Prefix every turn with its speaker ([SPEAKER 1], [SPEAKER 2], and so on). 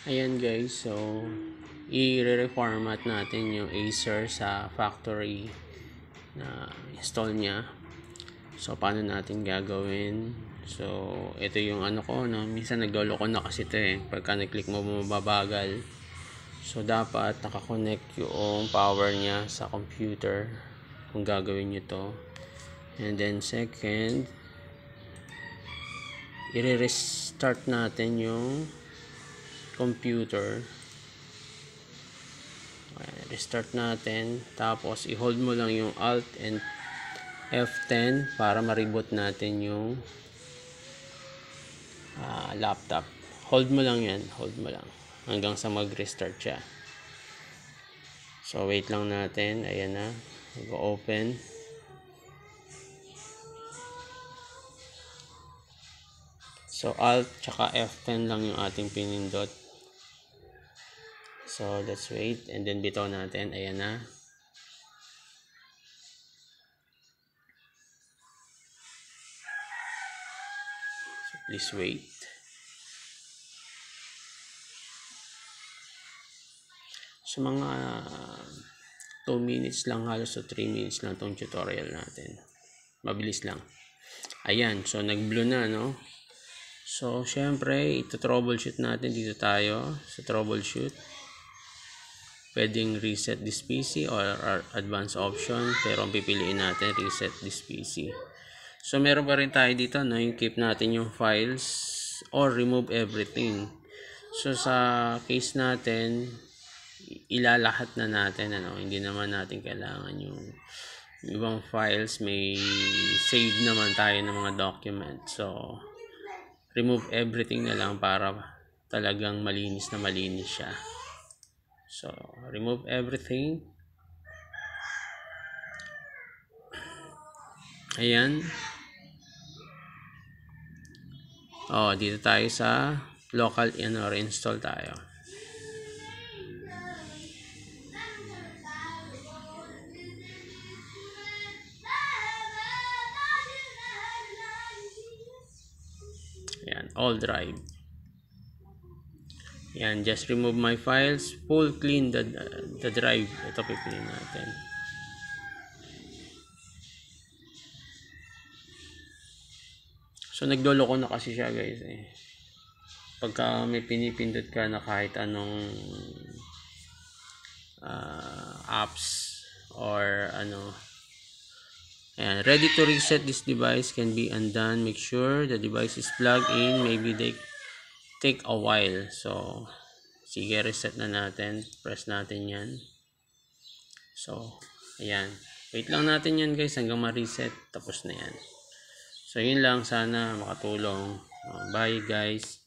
[SPEAKER 1] Ayan guys, so i-reformat natin yung Acer sa factory na install niya. So paano natin gagawin? So ito yung ano ko, no? Minsan nagloloko na kasi ito pagka nag-click mo bumabagal. So dapat nakakonect yung power niya sa computer kung gagawin nyo to. And then second, i-restart natin yung computer. Restart natin, tapos i-hold mo lang yung Alt and F10 para ma-reboot natin yung laptop. Hold mo lang yan, hold mo lang hanggang sa mag-restart siya. So wait lang natin, ayan na, mag-open. So Alt tsaka F10 lang yung ating pinindot. So let's wait, and then bitaw natin, ayan na. So please wait. So mga 2 minutes lang halos, so 3 minutes lang tong tutorial natin. Mabilis lang. Ayan, so nag-blue na, no? So syempre, ito troubleshoot natin, dito tayo sa troubleshoot. Pwedeng reset this PC or advanced option, pero ang pipiliin natin reset this PC. So meron pa rin tayo dito, no, yung keep natin yung files or remove everything. So sa case natin, ilalahat na natin, ano, hindi naman natin kailangan yung ibang files, may save naman tayo ng mga document. So remove everything na lang para talagang malinis na malinis siya. So remove everything. Ayan. Dito tayo sa local or install tayo. Ayan, all drive. Ayan, just remove my files, full clean the drive. Ito pipiliin natin. So nagloloko na kasi siya guys pagka may pinipindot ka na kahit anong apps or ano. Ayan, ready to reset this device can be undone. Make sure the device is plugged in. Maybe they take a while. So sige, reset na natin. Press natin yan. So ayan, wait lang natin yan guys hanggang ma-reset. Tapos na yan. So yun lang, sana makatulong. Bye guys.